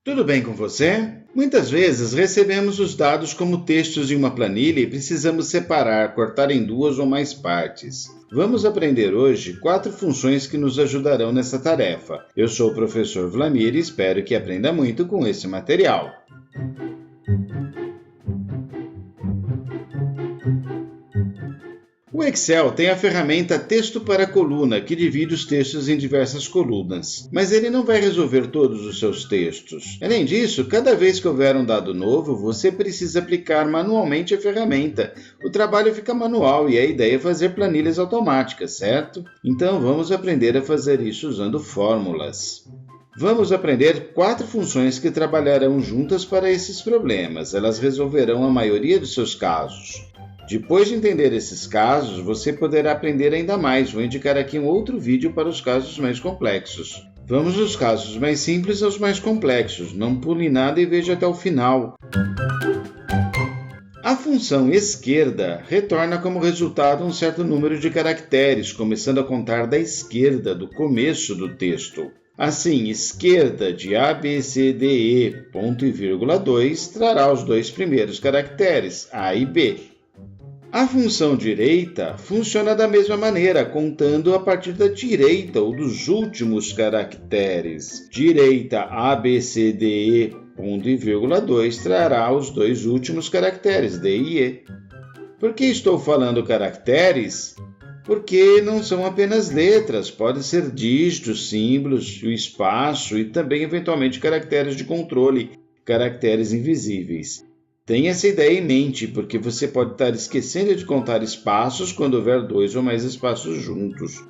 Tudo bem com você? Muitas vezes recebemos os dados como textos em uma planilha e precisamos separar, cortar em duas ou mais partes. Vamos aprender hoje 4 funções que nos ajudarão nessa tarefa. Eu sou o professor Vlamir e espero que aprenda muito com esse material. O Excel tem a ferramenta Texto para Coluna, que divide os textos em diversas colunas. Mas ele não vai resolver todos os seus textos. Além disso, cada vez que houver um dado novo, você precisa aplicar manualmente a ferramenta. O trabalho fica manual e a ideia é fazer planilhas automáticas, certo? Então vamos aprender a fazer isso usando fórmulas. Vamos aprender 4 funções que trabalharão juntas para esses problemas. Elas resolverão a maioria dos seus casos. Depois de entender esses casos, você poderá aprender ainda mais. Vou indicar aqui um outro vídeo para os casos mais complexos. Vamos dos casos mais simples aos mais complexos. Não pule nada e veja até o final. A função esquerda retorna como resultado um certo número de caracteres, começando a contar da esquerda, do começo do texto. Assim, esquerda de A, B, C, D, E, ponto e vírgula 2, trará os 2 primeiros caracteres, A e B. A função direita funciona da mesma maneira, contando a partir da direita ou dos últimos caracteres. Direita A, B, C, D, E, ponto e vírgula 2 trará os 2 últimos caracteres, D e E. Por que estou falando caracteres? Porque não são apenas letras, podem ser dígitos, símbolos, o espaço e também eventualmente caracteres de controle, caracteres invisíveis. Tenha essa ideia em mente, porque você pode estar esquecendo de contar espaços quando houver 2 ou mais espaços juntos.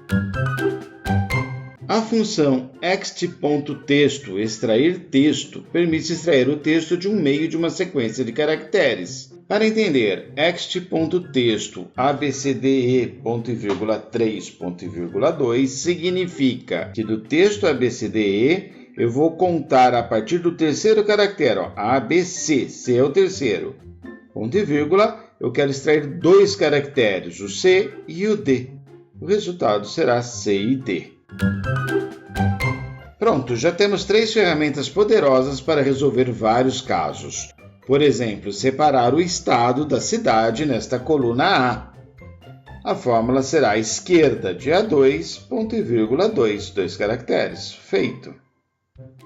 A função ext.texto, extrair texto, permite extrair o texto de um meio de uma sequência de caracteres. Para entender, ext.texto abcde, ponto e vírgula 3, ponto e vírgula 2 significa que do texto abcde eu vou contar a partir do terceiro caractere, ABC, C é o terceiro. Ponto e vírgula, eu quero extrair 2 caracteres, o C e o D. O resultado será C e D. Pronto, já temos 3 ferramentas poderosas para resolver vários casos. Por exemplo, separar o estado da cidade nesta coluna A. A fórmula será esquerda de A2, ponto e vírgula 2, 2 caracteres. Feito.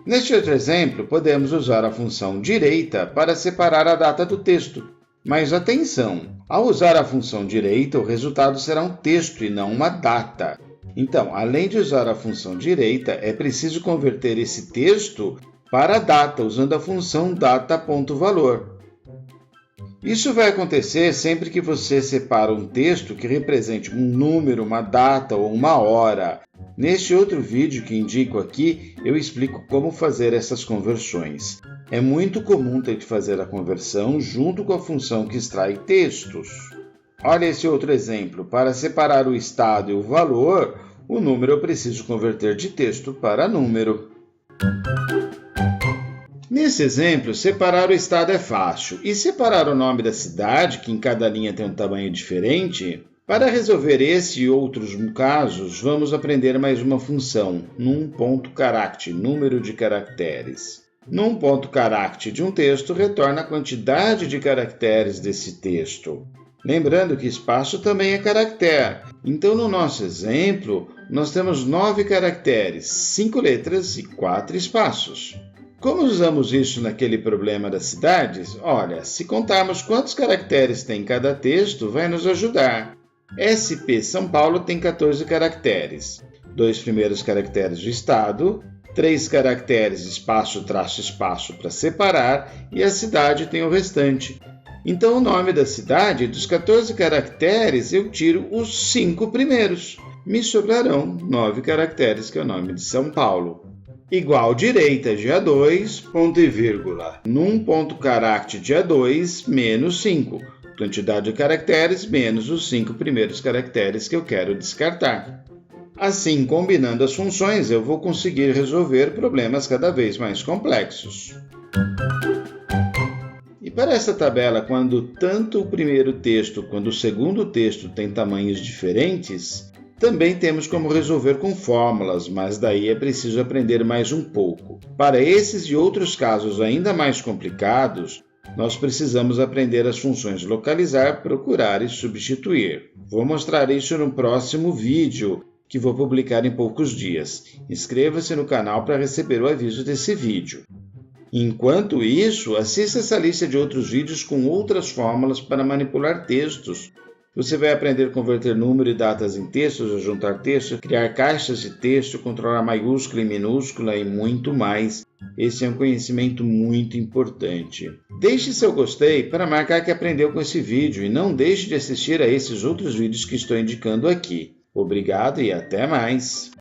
Neste outro exemplo, podemos usar a função direita para separar a data do texto. Mas atenção! Ao usar a função direita, o resultado será um texto e não uma data. Então, além de usar a função direita, é preciso converter esse texto para a data, usando a função data.valor. Isso vai acontecer sempre que você separa um texto que represente um número, uma data ou uma hora. Neste outro vídeo que indico aqui, eu explico como fazer essas conversões. É muito comum ter que fazer a conversão junto com a função que extrai textos. Olha esse outro exemplo. Para separar o estado e o valor, o número eu preciso converter de texto para número. Nesse exemplo, separar o estado é fácil. E separar o nome da cidade, que em cada linha tem um tamanho diferente? Para resolver esse e outros casos, vamos aprender mais uma função, num.charact, número de caracteres. Num.charact de um texto retorna a quantidade de caracteres desse texto. Lembrando que espaço também é caractere. Então, no nosso exemplo, nós temos 9 caracteres, 5 letras e 4 espaços. Como usamos isso naquele problema das cidades? Olha, se contarmos quantos caracteres tem cada texto, vai nos ajudar. SP São Paulo tem 14 caracteres. 2 primeiros caracteres do estado, 3 caracteres espaço, traço, espaço para separar e a cidade tem o restante. Então, o nome da cidade, dos 14 caracteres, eu tiro os 5 primeiros. Me sobrarão 9 caracteres, que é o nome de São Paulo. Igual direita de A2, ponto e vírgula, num.charact de A2 menos 5. Quantidade de caracteres menos os 5 primeiros caracteres que eu quero descartar. Assim, combinando as funções, eu vou conseguir resolver problemas cada vez mais complexos. E para essa tabela, quando tanto o primeiro texto quanto o segundo texto têm tamanhos diferentes, Também temos como resolver com fórmulas, mas daí é preciso aprender mais um pouco. Para esses e outros casos ainda mais complicados, nós precisamos aprender as funções localizar, procurar e substituir. Vou mostrar isso no próximo vídeo, que vou publicar em poucos dias. Inscreva-se no canal para receber o aviso desse vídeo. Enquanto isso, assista essa lista de outros vídeos com outras fórmulas para manipular textos. Você vai aprender a converter número e datas em textos, a juntar textos, criar caixas de texto, controlar maiúscula e minúscula e muito mais. Esse é um conhecimento muito importante. Deixe seu gostei para marcar que aprendeu com esse vídeo e não deixe de assistir a esses outros vídeos que estou indicando aqui. Obrigado e até mais!